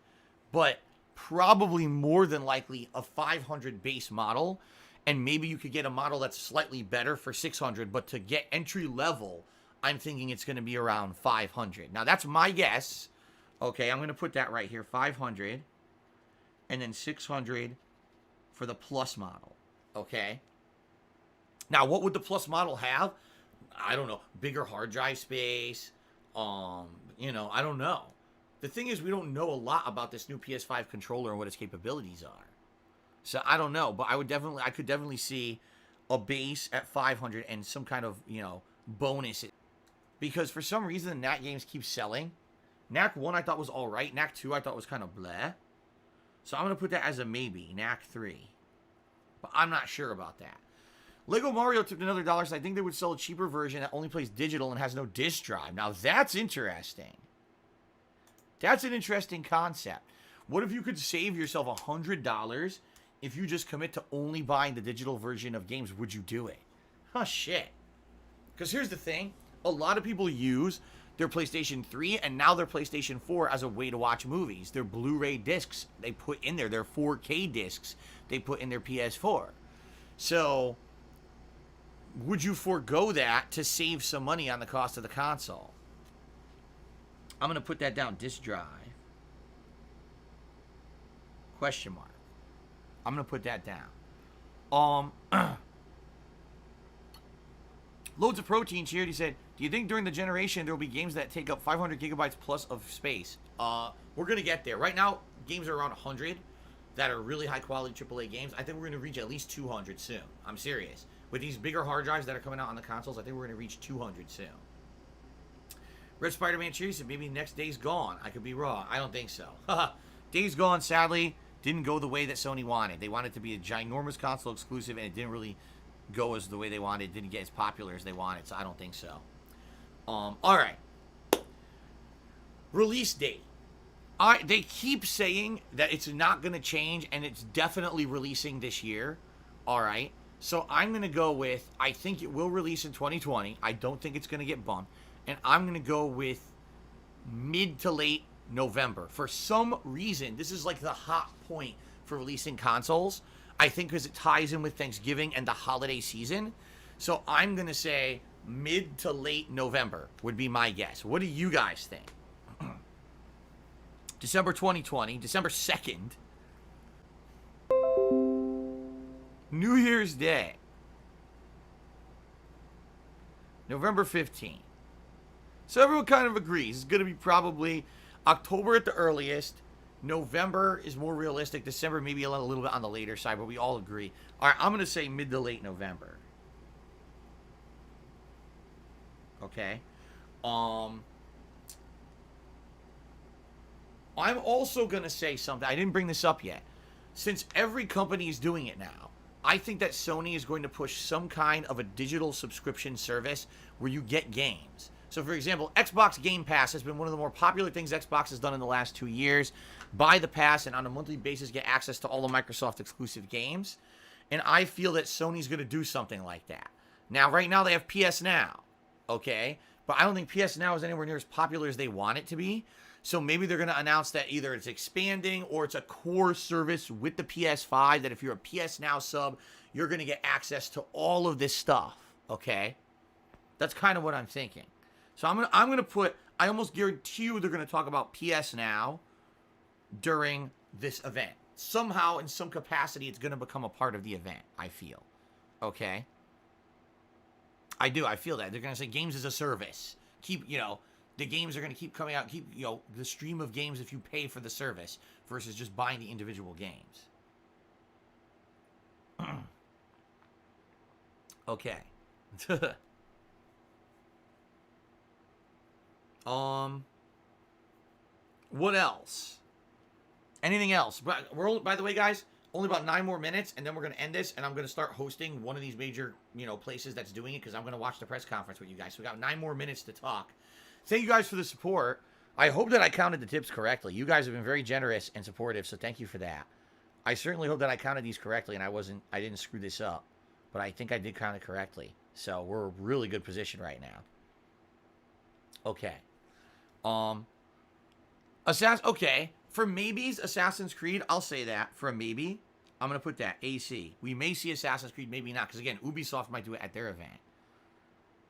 but probably more than likely a 500 base model. And maybe you could get a model that's slightly better for 600, but to get entry level, I'm thinking it's going to be around 500. Now, that's my guess. Okay, I'm going to put that right here, 500, and then 600 for the Plus model. Okay? Now, what would the Plus model have? I don't know. Bigger hard drive space. You know, I don't know. The thing is, we don't know a lot about this new PS5 controller and what its capabilities are. So I don't know, but I could definitely see a base at 500 and some kind of, you know, bonus. Because for some reason, NAC games keep selling. NAC 1 I thought was all right. NAC 2 I thought was kind of bleh. So I'm going to put that as a maybe. NAC 3. But I'm not sure about that. Lego Mario took another $1, so I think they would sell a cheaper version that only plays digital and has no disc drive. Now that's interesting. That's an interesting concept. What if you could save yourself $100 if you just commit to only buying the digital version of games? Would you do it? Oh, shit. Because here's the thing. A lot of people use their PlayStation 3 and now their PlayStation 4 as a way to watch movies. Their Blu-ray discs they put in there. Their 4K discs they put in their PS4. So, would you forego that to save some money on the cost of the console? I'm going to put that down. Disk drive. Question mark. I'm going to put that down. Loads of protein cheered. He said, Do you think during the generation there will be games that take up 500 gigabytes plus of space? We're gonna get there. Right now, games are around 100 that are really high quality AAA games. I think we're gonna reach at least 200 soon. I'm serious. With these bigger hard drives that are coming out on the consoles, I think we're gonna reach 200 soon. Red Spider-Man Cheers said maybe next Days Gone. I could be wrong. I don't think so. Days Gone, sadly, didn't go the way that Sony wanted. They wanted it to be a ginormous console exclusive, and it didn't really go as the way they wanted. It didn't get as popular as they wanted, so I don't think so. All right. Release date. They keep saying that it's not going to change, and it's definitely releasing this year. All right. So I'm going to go with, I think it will release in 2020. I don't think it's going to get bumped. And I'm going to go with mid to late November. For some reason, this is like the hot point for releasing consoles. I think because it ties in with Thanksgiving and the holiday season. So I'm going to say mid to late November would be my guess. What do you guys think? December 2020, December 2nd. New Year's Day. November 15th. So everyone kind of agrees. It's going to be probably October at the earliest. November is more realistic. December maybe a little bit on the later side, but we all agree. All right, I'm going to say mid to late November. Okay. I'm also going to say something. I didn't bring this up yet. Since every company is doing it now, I think that Sony is going to push some kind of a digital subscription service where you get games. So, for example, Xbox Game Pass has been one of the more popular things Xbox has done in the last 2 years. Buy the pass and on a monthly basis get access to all the Microsoft exclusive games. And I feel that Sony's going to do something like that. Now, right now they have PS Now, okay? But I don't think PS Now is anywhere near as popular as they want it to be. So maybe they're going to announce that either it's expanding or it's a core service with the PS5 that if you're a PS Now sub, you're going to get access to all of this stuff, okay? That's kind of what I'm thinking. So I'm gonna put, I almost guarantee you they're going to talk about PS Now during this event. Somehow, in some capacity, it's going to become a part of the event, I feel. Okay? I do. I feel that. They're going to say games as a service. Keep, the games are going to keep coming out. Keep, the stream of games if you pay for the service versus just buying the individual games. Okay. What else? Anything else? We're only, by the way, guys, only about 9 more minutes, and then we're going to end this, and I'm going to start hosting one of these major, places that's doing it, because I'm going to watch the press conference with you guys. So we got 9 more minutes to talk. Thank you guys for the support. I hope that I counted the tips correctly. You guys have been very generous and supportive, so thank you for that. I certainly hope that I counted these correctly, and I didn't screw this up, but I think I did count it correctly. So we're in a really good position right now. Okay. Okay. For maybes, Assassin's Creed, I'll say that. For a maybe, I'm going to put that. AC. We may see Assassin's Creed, maybe not. Because, again, Ubisoft might do it at their event.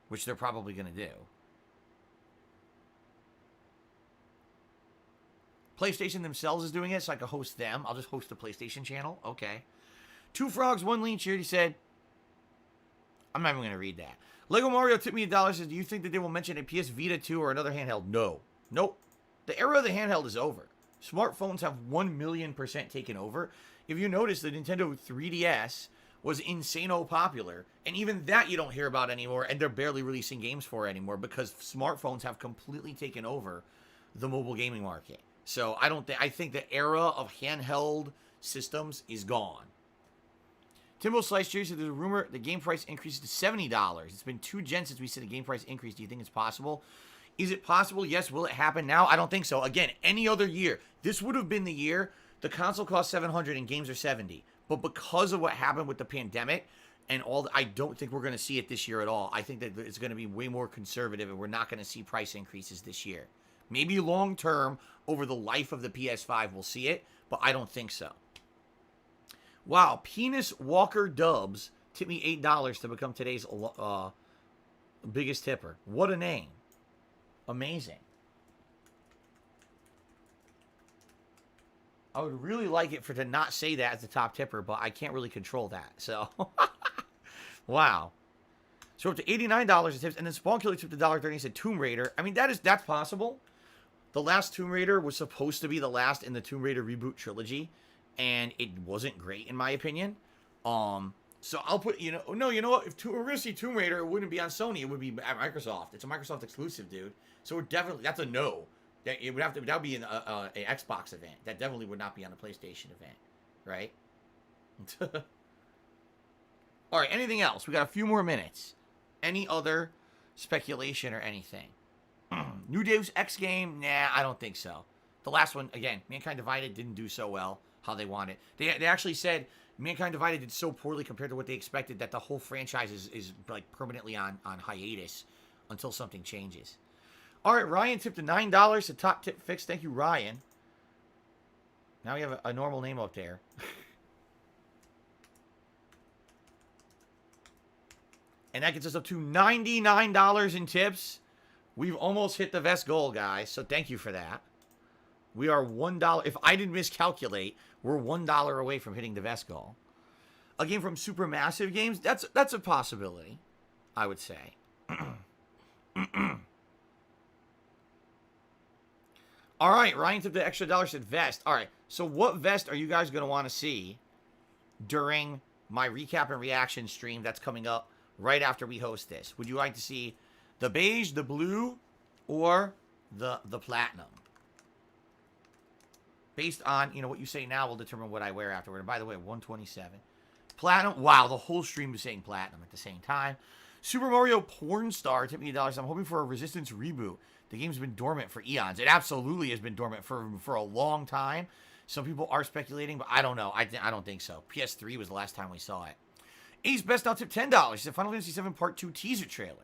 Which they're probably going to do. PlayStation themselves is doing it, so I can host them. I'll just host the PlayStation channel. Okay. Two Frogs, One Lean Charity said, I'm not even going to read that. Lego Mario tipped me $1, says, do you think that they will mention a PS Vita 2 or another handheld? No. Nope. The era of the handheld is over. Smartphones have 1,000,000% taken over. If you notice, the Nintendo 3DS was insano popular. And even that you don't hear about anymore, and they're barely releasing games for it anymore because smartphones have completely taken over the mobile gaming market. So I think the era of handheld systems is gone. Timbo Slice Cheers said there's a rumor the game price increases to $70. It's been 2 gens since we said the game price increase. Do you think it's possible? Is it possible? Yes. Will it happen now? I don't think so. Again, any other year, this would have been the year the console cost $700 and games are $70. But because of what happened with the pandemic and all, I don't think we're going to see it this year at all. I think that it's going to be way more conservative, and we're not going to see price increases this year. Maybe long term, over the life of the PS5, we'll see it, but I don't think so. Wow, Penis Walker Dubs tipped me $8 to become today's biggest tipper. What a name. Amazing. I would really like it to not say that as the top tipper, but I can't really control that. So, wow. So up to $89 in tips, and then Spawn Killer tipped $1.30 and said Tomb Raider. I mean, that's possible. The last Tomb Raider was supposed to be the last in the Tomb Raider reboot trilogy, and it wasn't great in my opinion. So I'll put, you know what? If we're gonna see Tomb Raider, it wouldn't be on Sony. It would be at Microsoft. It's a Microsoft exclusive, dude. So that's a no. That would be a Xbox event. That definitely would not be on a PlayStation event, right? All right. Anything else? We got a few more minutes. Any other speculation or anything? New Deus Ex game? Nah, I don't think so. The last one, again, Mankind Divided didn't do so well how they wanted. They actually said Mankind Divided did so poorly compared to what they expected that the whole franchise is like permanently on hiatus until something changes. All right, Ryan tipped $9 to Top Tip Fix. Thank you, Ryan. Now we have a normal name up there. And that gets us up to $99 in tips. We've almost hit the vest goal, guys. So thank you for that. We are $1. If I didn't miscalculate, we're $1 away from hitting the vest goal. A game from Supermassive Games, that's a possibility, I would say. All right, Ryan tipped the extra $1, said vest. All right, so what vest are you guys going to want to see during my recap and reaction stream that's coming up right after we host this? Would you like to see the beige, the blue, or the platinum? Based on, what you say now will determine what I wear afterward. And by the way, 127. Platinum. Wow, the whole stream is saying platinum at the same time. Super Mario Porn Star tipped me $1. I'm hoping for a Resistance reboot. The game's been dormant for eons. It absolutely has been dormant for a long time. Some people are speculating, but I don't know. I don't think so. PS3 was the last time we saw it. Ace Best now tipped $10. He said Final Fantasy VII Part 2 teaser trailer.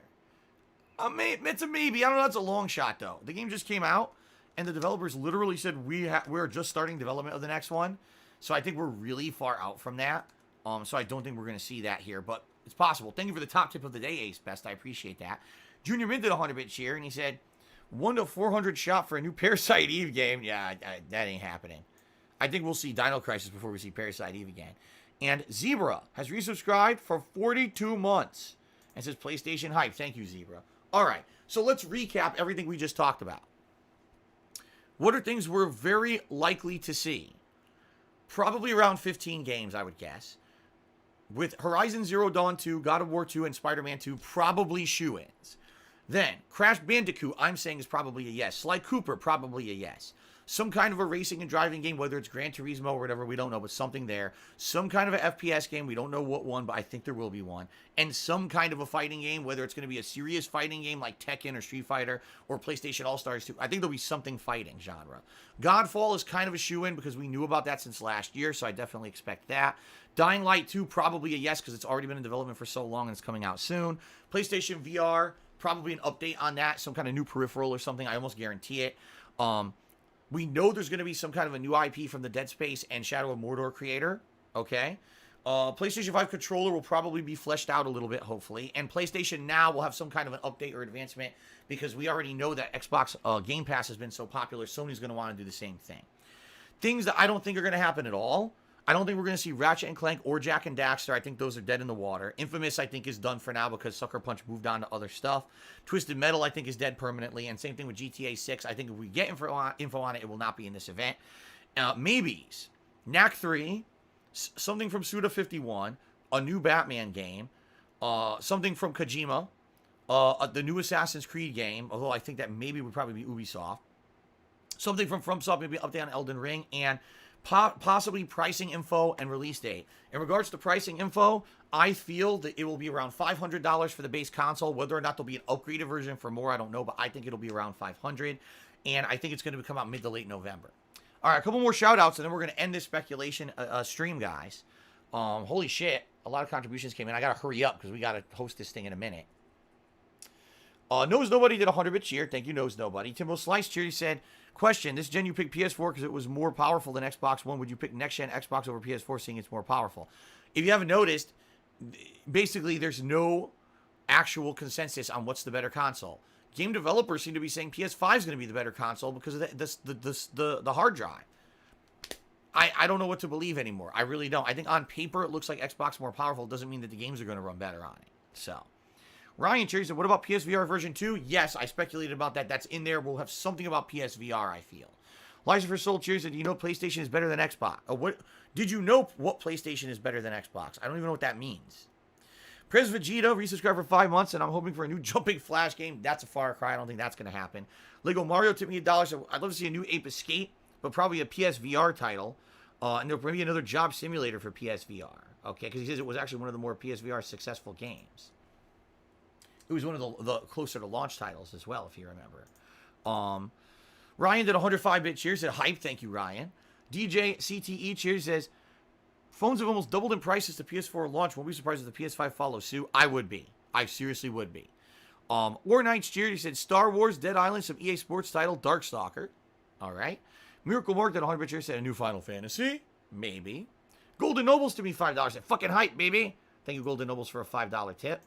It's a maybe. I don't know. That's a long shot, though. The game just came out, and the developers literally said we're just starting development of the next one. So I think we're really far out from that. So I don't think we're going to see that here, but it's possible. Thank you for the top tip of the day, Ace Best. I appreciate that. Junior Mint did a 100-bit cheer, and he said 1 to 400 shot for a new Parasite Eve game. Yeah, that ain't happening. I think we'll see Dino Crisis before we see Parasite Eve again. And Zebra has resubscribed for 42 months and says PlayStation hype. Thank you, Zebra. All right, so let's recap everything we just talked about. What are things we're very likely to see? Probably around 15 games, I would guess. With Horizon Zero Dawn 2, God of War 2, and Spider-Man 2 probably shoe-ins. Then, Crash Bandicoot, I'm saying is probably a yes. Sly Cooper, probably a yes. Some kind of a racing and driving game, whether it's Gran Turismo or whatever, we don't know, but something there. Some kind of a FPS game, we don't know what one, but I think there will be one. And some kind of a fighting game, whether it's going to be a serious fighting game like Tekken or Street Fighter or PlayStation All-Stars 2. I think there'll be something fighting genre. Godfall is kind of a shoe-in because we knew about that since last year, so I definitely expect that. Dying Light 2, probably a yes because it's already been in development for so long and it's coming out soon. PlayStation VR, probably an update on that, some kind of new peripheral or something. I almost guarantee it. We know there's going to be some kind of a new IP from the Dead Space and Shadow of Mordor creator. Okay. PlayStation 5 controller will probably be fleshed out a little bit, hopefully. And PlayStation Now will have some kind of an update or advancement because we already know that Xbox Game Pass has been so popular. Sony's going to want to do the same thing. Things that I don't think are going to happen at all. I don't think we're going to see Ratchet and Clank or Jak and Daxter. I think those are dead in the water. Infamous, I think, is done for now because Sucker Punch moved on to other stuff. Twisted Metal, I think, is dead permanently. And same thing with GTA 6. I think if we get info on it, it will not be in this event. Maybes. Knack 3. Something from Suda51. A new Batman game. Something from Kojima. The new Assassin's Creed game. Although I think that maybe would probably be Ubisoft. Something from FromSoft, maybe update on Elden Ring. And possibly pricing info and release date. In regards to pricing info, I feel that it will be around $500 for the base console. Whether or not there'll be an upgraded version for more, I don't know, but I think it'll be around $500, and I think it's going to come out mid to late November. All right, a couple more shout-outs, and then we're going to end this speculation stream, guys. Holy shit, a lot of contributions came in. I got to hurry up because we got to host this thing in a minute. Knows Nobody did a 100-bit cheer. Thank you, Knows Nobody. Timbo Slice cheer, he said, question, this gen you picked PS4 because it was more powerful than Xbox One. Would you pick next-gen Xbox over PS4 seeing it's more powerful? If you haven't noticed, basically there's no actual consensus on what's the better console. Game developers seem to be saying PS5 is going to be the better console because of the hard drive. I don't know what to believe anymore. I really don't. I think on paper it looks like Xbox more powerful. It doesn't mean that the games are going to run better on it. So, Ryan Cherry said, what about PSVR version 2? Yes, I speculated about that. That's in there. We'll have something about PSVR, I feel. Liza for Soul Cherry said, do you know PlayStation is better than Xbox? What? Did you know what PlayStation is better than Xbox? I don't even know what that means. Pres Vegeta, resubscribed for 5 months, and I'm hoping for a new Jumping Flash game. That's a far cry. I don't think that's going to happen. Lego Mario tipped me $1. So I'd love to see a new Ape Escape, but probably a PSVR title. And there'll be another job simulator for PSVR. Okay, because he says it was actually one of the more PSVR successful games. It was one of the closer to launch titles as well, if you remember. Ryan did 105-bit cheers. Said hype. Thank you, Ryan. DJ CTE cheers says, phones have almost doubled in price since the PS4 launch. Won't be surprised if the PS5 follows suit. I would be. I seriously would be. War Knights cheered. He said Star Wars, Dead Island, some EA Sports title, Darkstalker. All right. Miracle Mark did 100-bit cheers. Said a new Final Fantasy. Maybe. Golden Nobles to me $5. Said fucking hype, baby. Thank you, Golden Nobles, for a $5 tip.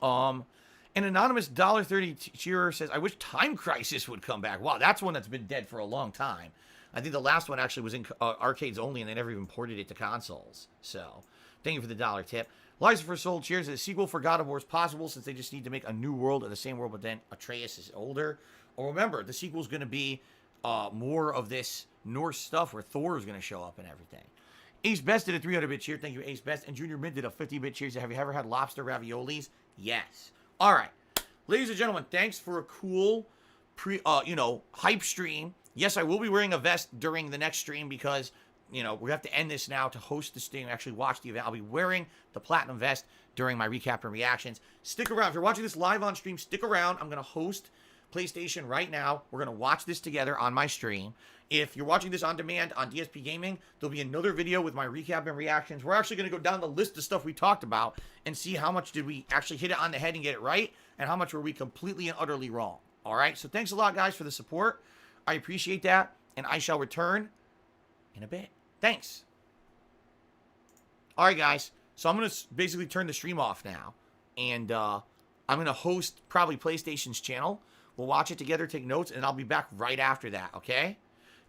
An anonymous $1.30 cheerer says, I wish Time Crisis would come back. Wow, that's one that's been dead for a long time. I think the last one actually was in arcades only, and they never even ported it to consoles. So, thank you for the $1 tip. Liza for Soul cheers. A sequel for God of War is possible since they just need to make a new world of the same world, but then Atreus is older. Or remember, the sequel's going to be more of this Norse stuff where Thor is going to show up and everything. Ace Best did a 300-bit cheer. Thank you, Ace Best. And Junior Mint did a 50-bit cheer. Have you ever had lobster raviolis? Yes. All right. Ladies and gentlemen, thanks for a cool hype stream. Yes, I will be wearing a vest during the next stream because, we have to end this now to host the stream, actually watch the event. I'll be wearing the platinum vest during my recap and reactions. Stick around. If you're watching this live on stream, stick around. I'm going to host PlayStation right now. We're going to watch this together on my stream. If you're watching this on demand on DSP Gaming, there'll be another video with my recap and reactions. We're actually going to go down the list of stuff we talked about and see how much did we actually hit it on the head and get it right, and how much were we completely and utterly wrong. All right? So thanks a lot, guys, for the support. I appreciate that, and I shall return in a bit. Thanks. All right, guys. So I'm going to basically turn the stream off now, and I'm going to host probably PlayStation's channel. We'll watch it together, take notes, and I'll be back right after that, okay?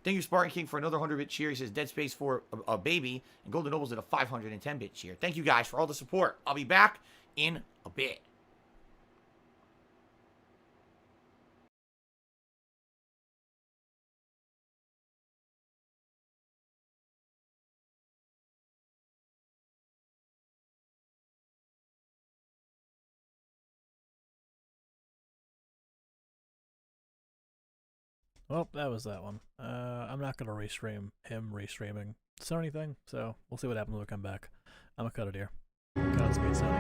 Thank you, Spartan King, for another 100-bit cheer. He says Dead Space for a baby, and Golden Nobles did a 510-bit cheer. Thank you, guys, for all the support. I'll be back in a bit. Well, that was that one. I'm not gonna restream him restreaming Sony thing, so we'll see what happens when we come back. I'm gonna cut it here. Godspeed, Sony.